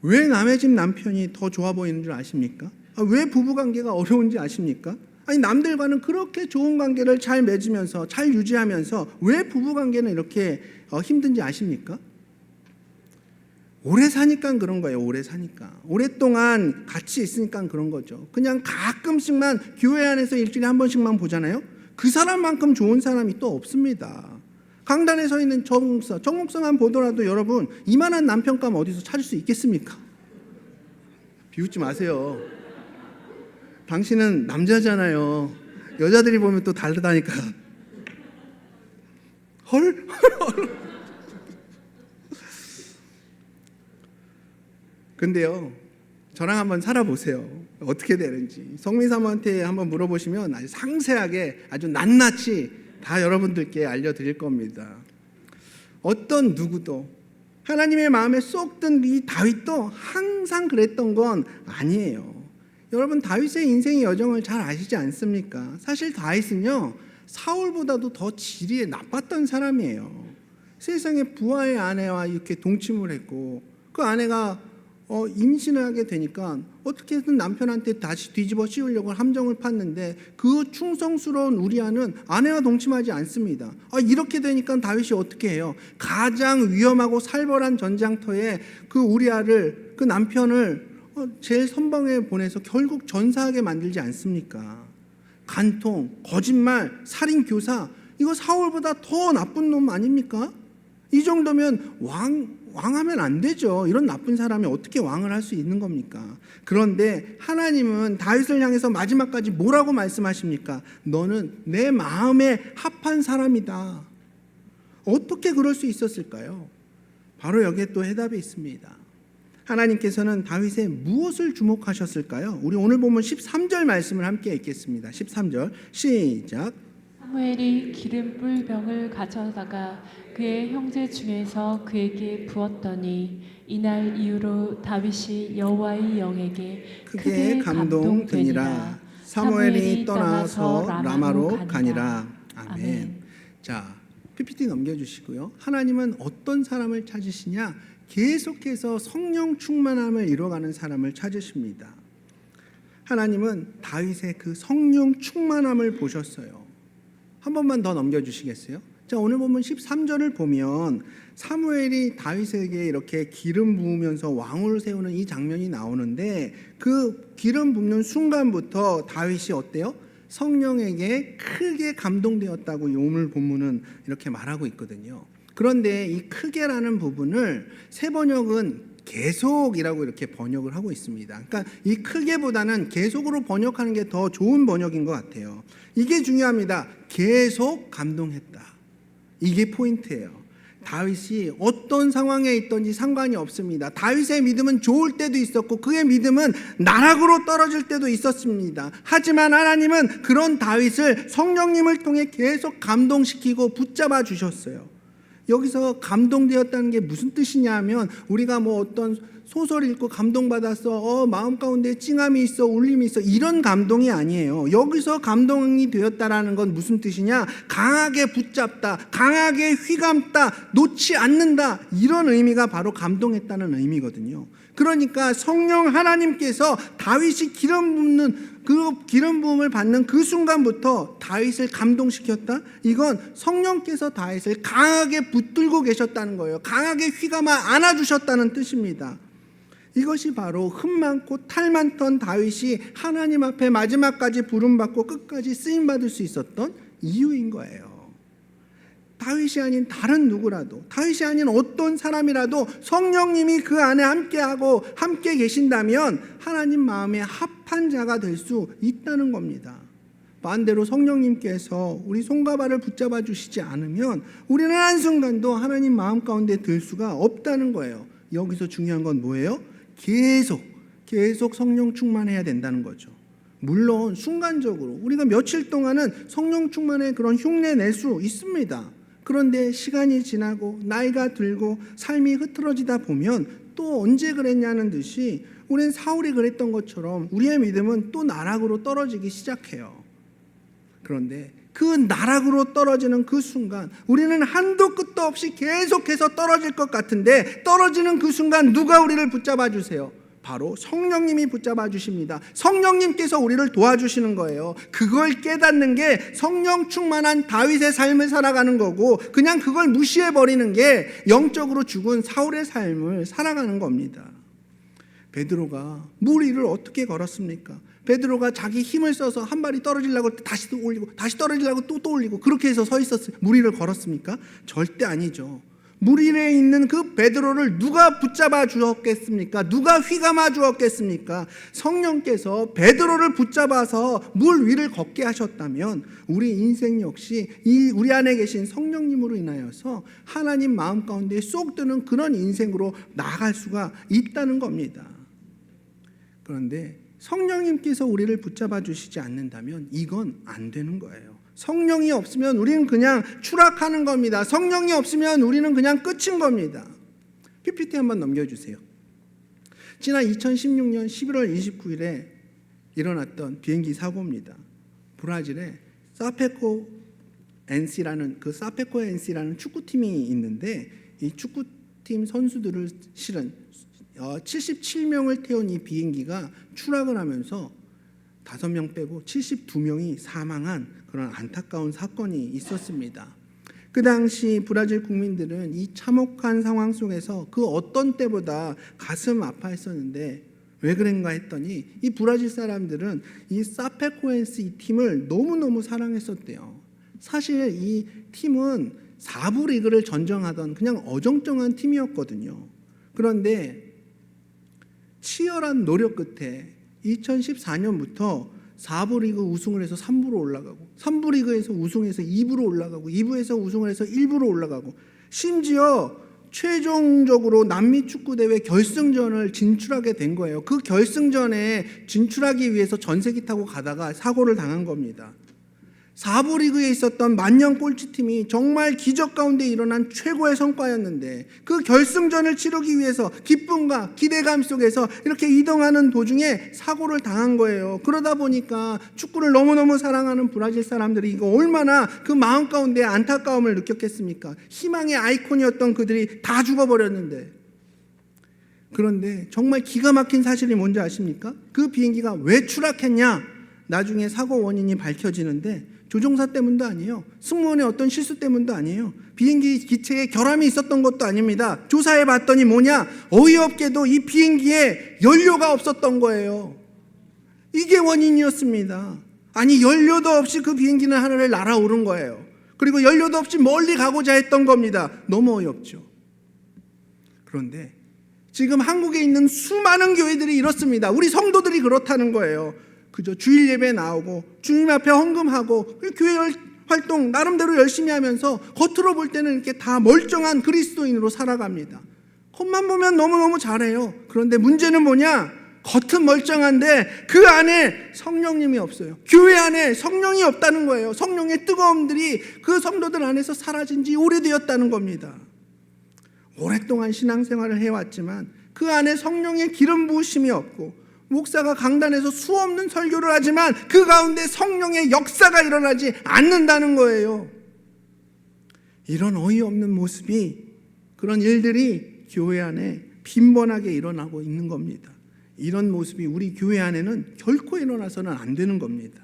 왜 남의 집 남편이 더 좋아 보이는 줄 아십니까? 왜 부부관계가 어려운지 아십니까? 아니, 남들과는 그렇게 좋은 관계를 잘 맺으면서 잘 유지하면서 왜 부부관계는 이렇게 힘든지 아십니까? 오래 사니까 그런 거예요. 오래 사니까. 오랫동안 같이 있으니까 그런 거죠. 그냥 가끔씩만 교회 안에서 일주일에 한 번씩만 보잖아요. 그 사람만큼 좋은 사람이 또 없습니다. 강단에 서 있는 정 목사만 보더라도 여러분, 이만한 남편감 어디서 찾을 수 있겠습니까? 비웃지 마세요. 당신은 남자잖아요. 여자들이 보면 또 다르다니까. 헐? 근데요, 저랑 한번 살아보세요. 어떻게 되는지. 성민사모한테 한번 물어보시면 아주 상세하게, 아주 낱낱이 다 여러분들께 알려드릴 겁니다. 어떤 누구도, 하나님의 마음에 쏙 든 이 다윗도 항상 그랬던 건 아니에요. 여러분, 다윗의 인생의 여정을 잘 아시지 않습니까? 사실 다윗은요, 사울보다도 더 질이 나빴던 사람이에요. 세상에 부하의 아내와 이렇게 동침을 했고, 그 아내가 임신을 하게 되니까 어떻게든 남편한테 다시 뒤집어 씌우려고 함정을 팠는데, 그 충성스러운 우리아는 아내와 동침하지 않습니다. 이렇게 되니까 다윗이 어떻게 해요? 가장 위험하고 살벌한 전장터에 그 우리아를, 그 남편을 제일 선방에 보내서 결국 전사하게 만들지 않습니까? 간통, 거짓말, 살인, 교사, 이거 사울보다 더 나쁜 놈 아닙니까? 이 정도면 왕하면 안 되죠. 이런 나쁜 사람이 어떻게 왕을 할 수 있는 겁니까? 그런데 하나님은 다윗을 향해서 마지막까지 뭐라고 말씀하십니까? 너는 내 마음에 합한 사람이다. 어떻게 그럴 수 있었을까요? 바로 여기에 또 해답이 있습니다. 하나님께서는 다윗의 무엇을 주목하셨을까요? 우리 오늘 보면 13절 말씀을 함께 읽겠습니다. 13절 시작. 사무엘이 기름 뿔병을 가져다가 그의 형제 중에서 그에게 부었더니 이날 이후로 다윗이 여호와의 영에게 크게 감동되니라. 사무엘이 떠나서 라마로 가니라. 아멘. 자, PPT 넘겨주시고요. 하나님은 어떤 사람을 찾으시냐? 계속해서 성령 충만함을 이뤄가는 사람을 찾으십니다. 하나님은 다윗의 그 성령 충만함을 보셨어요. 한 번만 더 넘겨주시겠어요? 자, 오늘 보면 13절을 보면 사무엘이 다윗에게 이렇게 기름 부으면서 왕을 세우는 이 장면이 나오는데, 그 기름 붓는 순간부터 다윗이 어때요? 성령에게 크게 감동되었다고 오늘 본문은 이렇게 말하고 있거든요. 그런데 이 크게라는 부분을 새 번역은 계속이라고 이렇게 번역을 하고 있습니다. 그러니까 이 크게보다는 계속으로 번역하는 게 더 좋은 번역인 것 같아요. 이게 중요합니다. 계속 감동했다. 이게 포인트예요. 다윗이 어떤 상황에 있든지 상관이 없습니다. 다윗의 믿음은 좋을 때도 있었고 그의 믿음은 나락으로 떨어질 때도 있었습니다. 하지만 하나님은 그런 다윗을 성령님을 통해 계속 감동시키고 붙잡아 주셨어요. 여기서 감동되었다는 게 무슨 뜻이냐 하면, 우리가 뭐 어떤 소설 읽고 감동받았어, 마음 가운데 찡함이 있어, 울림이 있어, 이런 감동이 아니에요. 여기서 감동이 되었다라는 건 무슨 뜻이냐? 강하게 붙잡다, 강하게 휘감다, 놓지 않는다, 이런 의미가 바로 감동했다는 의미거든요. 그러니까 성령 하나님께서 다윗이 기름 붓는 그 기름 부음을 받는 그 순간부터 다윗을 감동시켰다? 이건 성령께서 다윗을 강하게 붙들고 계셨다는 거예요. 강하게 휘감아 안아주셨다는 뜻입니다. 이것이 바로 흠 많고 탈 많던 다윗이 하나님 앞에 마지막까지 부름받고 끝까지 쓰임받을 수 있었던 이유인 거예요. 다윗이 아닌 다른 누구라도, 다윗이 아닌 어떤 사람이라도 성령님이 그 안에 함께하고 함께 계신다면 하나님 마음에 합한 자가 될 수 있다는 겁니다. 반대로 성령님께서 우리 손과 발을 붙잡아 주시지 않으면 우리는 한순간도 하나님 마음 가운데 들 수가 없다는 거예요. 여기서 중요한 건 뭐예요? 계속 성령 충만해야 된다는 거죠. 물론 순간적으로 우리가 며칠 동안은 성령 충만의 그런 흉내 낼 수 있습니다. 그런데 시간이 지나고 나이가 들고 삶이 흐트러지다 보면 또 언제 그랬냐는 듯이 우리는 사울이 그랬던 것처럼 우리의 믿음은 또 나락으로 떨어지기 시작해요. 그런데 그 나락으로 떨어지는 그 순간 우리는 한도 끝도 없이 계속해서 떨어질 것 같은데, 떨어지는 그 순간 누가 우리를 붙잡아 주세요? 바로 성령님이 붙잡아 주십니다. 성령님께서 우리를 도와주시는 거예요. 그걸 깨닫는 게 성령 충만한 다윗의 삶을 살아가는 거고, 그냥 그걸 무시해버리는 게 영적으로 죽은 사울의 삶을 살아가는 겁니다. 베드로가 물 위를 어떻게 걸었습니까? 베드로가 자기 힘을 써서 한 발이 떨어지려고 다시 또 올리고, 다시 떨어지려고 또 올리고, 그렇게 해서 서 있었어요. 물 위를 걸었습니까? 절대 아니죠. 물 위에 있는 그 베드로를 누가 붙잡아 주었겠습니까? 누가 휘감아 주었겠습니까? 성령께서 베드로를 붙잡아서 물 위를 걷게 하셨다면 우리 인생 역시 이 우리 안에 계신 성령님으로 인하여서 하나님 마음 가운데 쏙 드는 그런 인생으로 나아갈 수가 있다는 겁니다. 그런데 성령님께서 우리를 붙잡아 주시지 않는다면 이건 안 되는 거예요. 성령이 없으면 우리는 그냥 추락하는 겁니다. 성령이 없으면 우리는 그냥 끝인 겁니다. PPT 한번 넘겨주세요. 지난 2016년 11월 29일에 일어났던 비행기 사고입니다. 브라질에 사페코 NC라는 축구팀이 있는데, 이 축구팀 선수들을 실은 77명을 태운 이 비행기가 추락을 하면서 5명 빼고 72명이 사망한 그런 안타까운 사건이 있었습니다. 그 당시 브라질 국민들은 이 참혹한 상황 속에서 그 어떤 때보다 가슴 아파했었는데, 왜 그런가 했더니 이 브라질 사람들은 이 사페코엔스 이 팀을 너무너무 사랑했었대요. 사실 이 팀은 4부 리그를 전정하던 그냥 어정쩡한 팀이었거든요. 그런데 치열한 노력 끝에 2014년부터 4부 리그 우승을 해서 3부로 올라가고, 3부 리그에서 우승해서 2부로 올라가고, 2부에서 우승을 해서 1부로 올라가고, 심지어 최종적으로 남미 축구대회 결승전을 진출하게 된 거예요. 그 결승전에 진출하기 위해서 전세기 타고 가다가 사고를 당한 겁니다. 4부 리그에 있었던 만년 꼴찌팀이 정말 기적 가운데 일어난 최고의 성과였는데, 그 결승전을 치르기 위해서 기쁨과 기대감 속에서 이렇게 이동하는 도중에 사고를 당한 거예요. 그러다 보니까 축구를 너무너무 사랑하는 브라질 사람들이 이거 얼마나 그 마음 가운데 안타까움을 느꼈겠습니까? 희망의 아이콘이었던 그들이 다 죽어버렸는데. 그런데 정말 기가 막힌 사실이 뭔지 아십니까? 그 비행기가 왜 추락했냐? 나중에 사고 원인이 밝혀지는데 조종사 때문도 아니에요. 승무원의 어떤 실수 때문도 아니에요. 비행기 기체에 결함이 있었던 것도 아닙니다. 조사해 봤더니 뭐냐? 어이없게도 이 비행기에 연료가 없었던 거예요. 이게 원인이었습니다. 아니, 연료도 없이 그 비행기는 하늘을 날아오른 거예요. 그리고 연료도 없이 멀리 가고자 했던 겁니다. 너무 어이없죠. 그런데 지금 한국에 있는 수많은 교회들이 이렇습니다. 우리 성도들이 그렇다는 거예요. 그저 주일 예배 나오고 주님 앞에 헌금하고 교회 활동 나름대로 열심히 하면서 겉으로 볼 때는 이렇게 다 멀쩡한 그리스도인으로 살아갑니다. 겉만 보면 너무너무 잘해요. 그런데 문제는 뭐냐? 겉은 멀쩡한데 그 안에 성령님이 없어요. 교회 안에 성령이 없다는 거예요. 성령의 뜨거움들이 그 성도들 안에서 사라진 지 오래되었다는 겁니다. 오랫동안 신앙생활을 해왔지만 그 안에 성령의 기름 부으심이 없고, 목사가 강단에서 수없는 설교를 하지만 그 가운데 성령의 역사가 일어나지 않는다는 거예요. 이런 어이없는 모습이, 그런 일들이 교회 안에 빈번하게 일어나고 있는 겁니다. 이런 모습이 우리 교회 안에는 결코 일어나서는 안 되는 겁니다.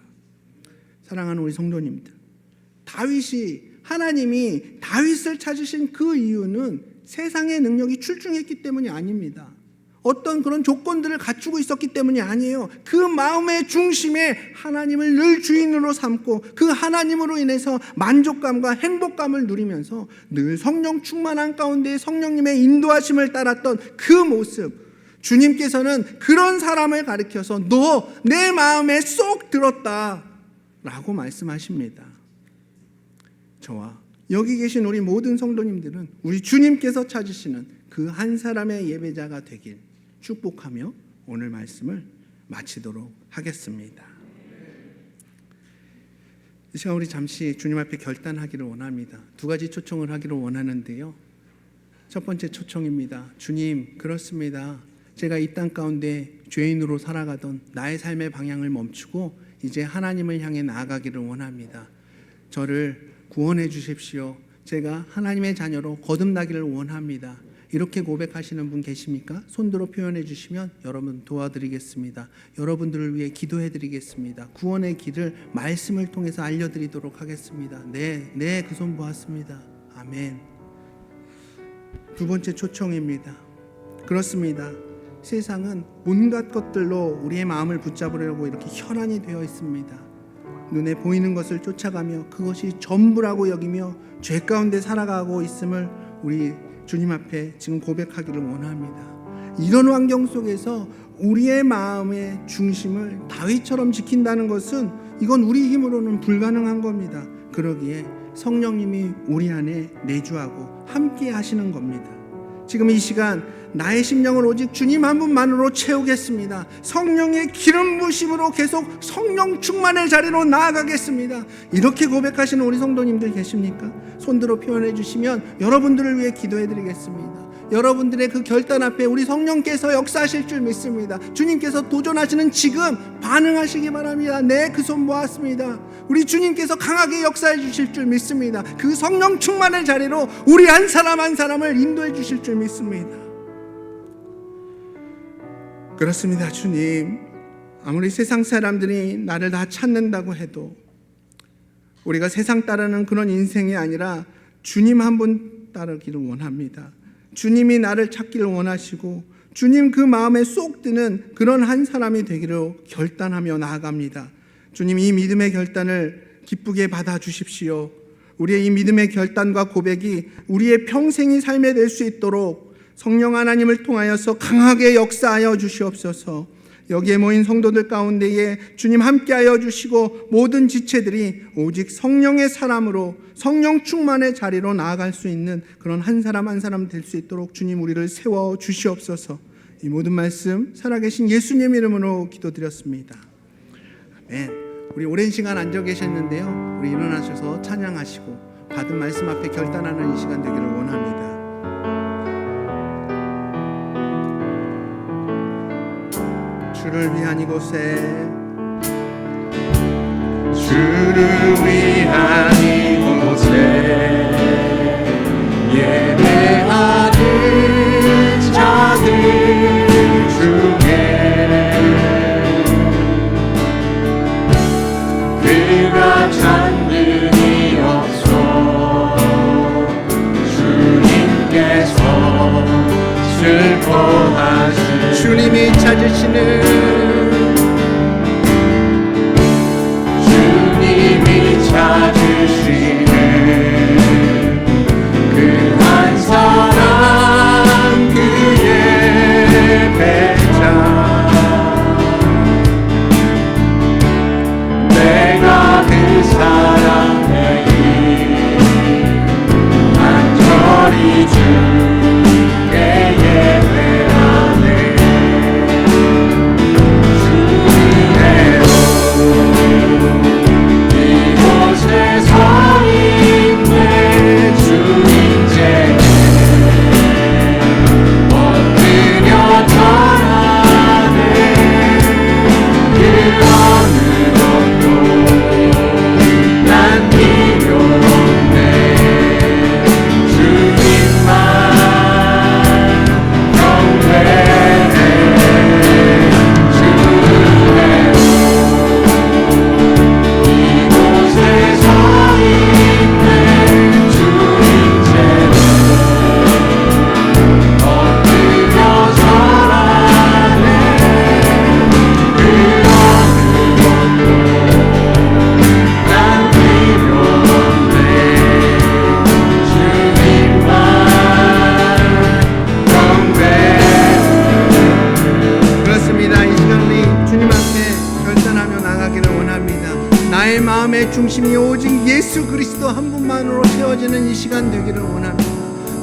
사랑하는 우리 성도님들, 하나님이 다윗을 찾으신 그 이유는 세상의 능력이 출중했기 때문이 아닙니다. 어떤 그런 조건들을 갖추고 있었기 때문이 아니에요. 그 마음의 중심에 하나님을 늘 주인으로 삼고 그 하나님으로 인해서 만족감과 행복감을 누리면서 늘 성령 충만한 가운데 성령님의 인도하심을 따랐던 그 모습, 주님께서는 그런 사람을 가리켜서 너 내 마음에 쏙 들었다 라고 말씀하십니다. 저와 여기 계신 우리 모든 성도님들은 우리 주님께서 찾으시는 그 한 사람의 예배자가 되길 축복하며 오늘 말씀을 마치도록 하겠습니다. 이 시간 우리 잠시 주님 앞에 결단하기를 원합니다. 2가지 초청을 하기를 원하는데요. 첫 번째 초청입니다. 주님, 그렇습니다. 제가 이 땅 가운데 죄인으로 살아가던 나의 삶의 방향을 멈추고 이제 하나님을 향해 나아가기를 원합니다. 저를 구원해 주십시오. 제가 하나님의 자녀로 거듭나기를 원합니다. 이렇게 고백하시는 분 계십니까? 손들어 표현해 주시면 여러분 도와드리겠습니다. 여러분들을 위해 기도해 드리겠습니다. 구원의 길을 말씀을 통해서 알려드리도록 하겠습니다. 네, 그 손 보았습니다. 아멘. 두 번째 초청입니다. 그렇습니다. 세상은 온갖 것들로 우리의 마음을 붙잡으려고 이렇게 혈안이 되어 있습니다. 눈에 보이는 것을 쫓아가며 그것이 전부라고 여기며 죄 가운데 살아가고 있음을 우리 주님 앞에 지금 고백하기를 원합니다. 이런 환경 속에서 우리의 마음의 중심을 다윗처럼 지킨다는 것은 이건 우리 힘으로는 불가능한 겁니다. 그러기에 성령님이 우리 안에 내주하고 함께 하시는 겁니다. 지금 이 시간 나의 심령을 오직 주님 한 분만으로 채우겠습니다. 성령의 기름 부심으로 계속 성령 충만의 자리로 나아가겠습니다. 이렇게 고백하시는 우리 성도님들 계십니까? 손들어 표현해 주시면 여러분들을 위해 기도해 드리겠습니다. 여러분들의 그 결단 앞에 우리 성령께서 역사하실 줄 믿습니다. 주님께서 도전하시는 지금 반응하시기 바랍니다. 네, 그 손 모았습니다. 우리 주님께서 강하게 역사해 주실 줄 믿습니다. 그 성령 충만의 자리로 우리 한 사람 한 사람을 인도해 주실 줄 믿습니다. 그렇습니다. 주님, 아무리 세상 사람들이 나를 다 찾는다고 해도 우리가 세상 따르는 그런 인생이 아니라 주님 한 분 따르기를 원합니다. 주님이 나를 찾기를 원하시고 주님 그 마음에 쏙 드는 그런 한 사람이 되기로 결단하며 나아갑니다. 주님, 이 믿음의 결단을 기쁘게 받아주십시오. 우리의 이 믿음의 결단과 고백이 우리의 평생이 삶에 될 수 있도록 성령 하나님을 통하여서 강하게 역사하여 주시옵소서. 여기에 모인 성도들 가운데에 주님 함께하여 주시고 모든 지체들이 오직 성령의 사람으로 성령 충만의 자리로 나아갈 수 있는 그런 한 사람 한 사람 될 수 있도록 주님 우리를 세워 주시옵소서. 이 모든 말씀 살아계신 예수님 이름으로 기도드렸습니다. 아멘. 우리 오랜 시간 앉아 계셨는데요, 우리 일어나셔서 찬양하시고 받은 말씀 앞에 결단하는 이 시간 되기를 원합니다. 주를 위한 이곳에, 주를 위한 이곳에 예배하는 자들 중에 그가 잔등이 없어 주님께서 슬퍼하시 주님이 찾으시는 찾으시는 그 한 사람 그의 배자 내가 그 사람에게 간절히 주께 예배하네 주님의로 서 있네 주님께 엎드려 절하네 그 어느 것도 난 필요 없네 주님만 경배해 주님의로 이곳에 나의 마음의 중심이 오직 예수 그리스도 한 분만으로 채워지는 이 시간 되기를 원합니다.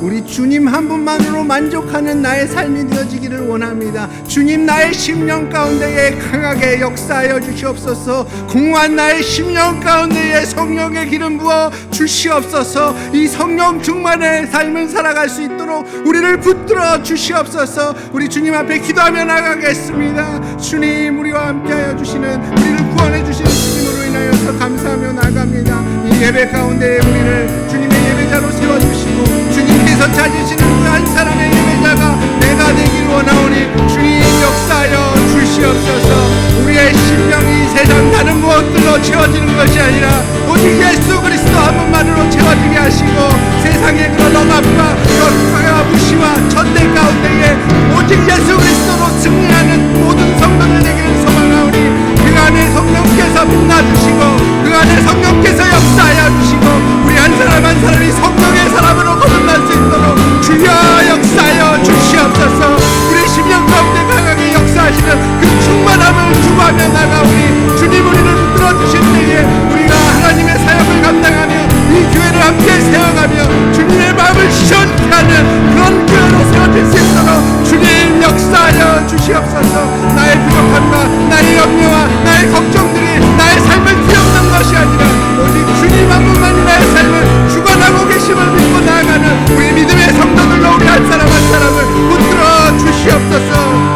우리 주님 한 분만으로 만족하는 나의 삶이 되어지기를 원합니다. 주님, 나의 심령 가운데에 강하게 역사하여 주시옵소서. 공허한 나의 심령 가운데에 성령의 기름 부어 주시옵소서. 이 성령 충만의 삶을 살아갈 수 있도록 우리를 붙들어 주시옵소서. 우리 주님 앞에 기도하며 나가겠습니다. 주님, 우리와 함께하여 주시는, 우리를 구원해 주시는 주님으로 인하여 주셔서 감사하며 나갑니다. 이 예배 가운데 우리를 주님의 예배자로 세워주시고 주님께서 찾으시는 그 한 사람의 예배자가 내가 되길 원하오니 주님 역사하여 주시옵소서. 우리의 심령이 세상 다른 무엇들로 채워지는 것이 아니라 오직 예수 그리스도 한 분만으로 채워지게 하시고 세상의 그런 억압과 역사와 무시와 전대 가운데에 오직 예수 그리스도로 승리하는 모든 성도들 되기를 소망하오니 그 안에 성령께서 빛나주시고 그 안에 성령께서 역사하여 주시고 우리 한 사람 한 사람이 성령의 사람으로 거듭날 수 있도록 주여 역사하여 주시옵소서. 우리 심령 가운데 강하게 역사하시는 그 충만함을 주구하며 나가오니 주님 우리를 붙들어 주실 때에 우리가 하나님의 사역을 감당하며 이 교회를 함께 세워가며 주님의 마음을 시원케 하는 그런 교회로 세워질 수 있도록 주님 역사하여 주시옵소서. 나의 부족함과 나의 염려와 나의 걱정들이 나의 삶을 뒤엎는 것이 아니라 오직 주님 한 분만이 나의 삶을 주관하고 계심을 믿고 나아가는 우리 믿음의 성도들로 우리 한 사람 한 사람을 붙들어 주시옵소서.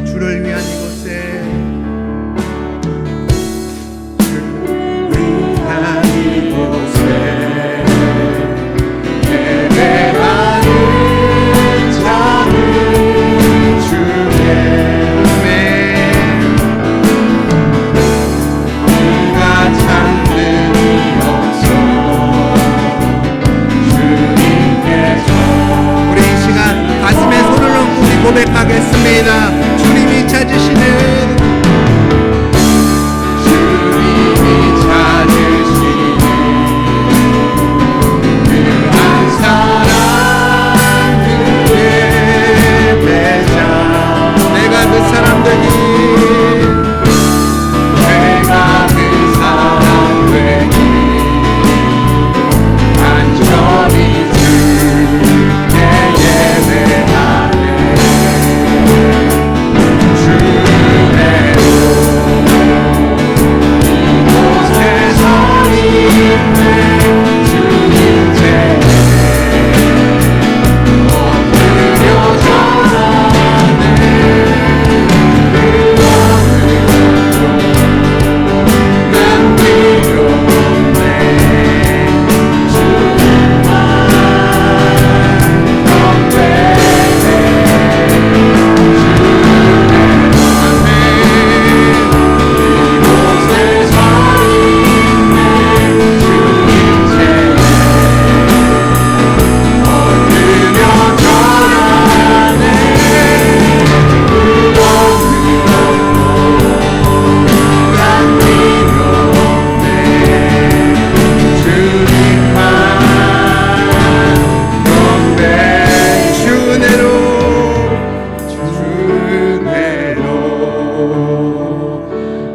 주를 위한 이곳에 고백하겠습니다. 주님이 찾으시는 그 한 사람 그의 배자 내가 그 사람 되기 내가 그 사람 되기 간절히 주께 예배하네 주의로 이곳에서 있네 주님께 엎드려 절하네 난 필요 없네 주님만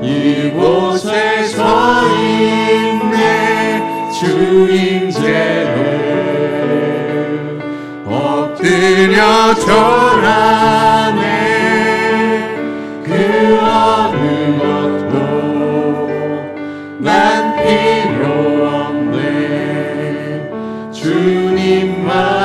이곳에서 있네 주임제로 엎드려 절하네 그 어느 것도 난 필요 없네 주님만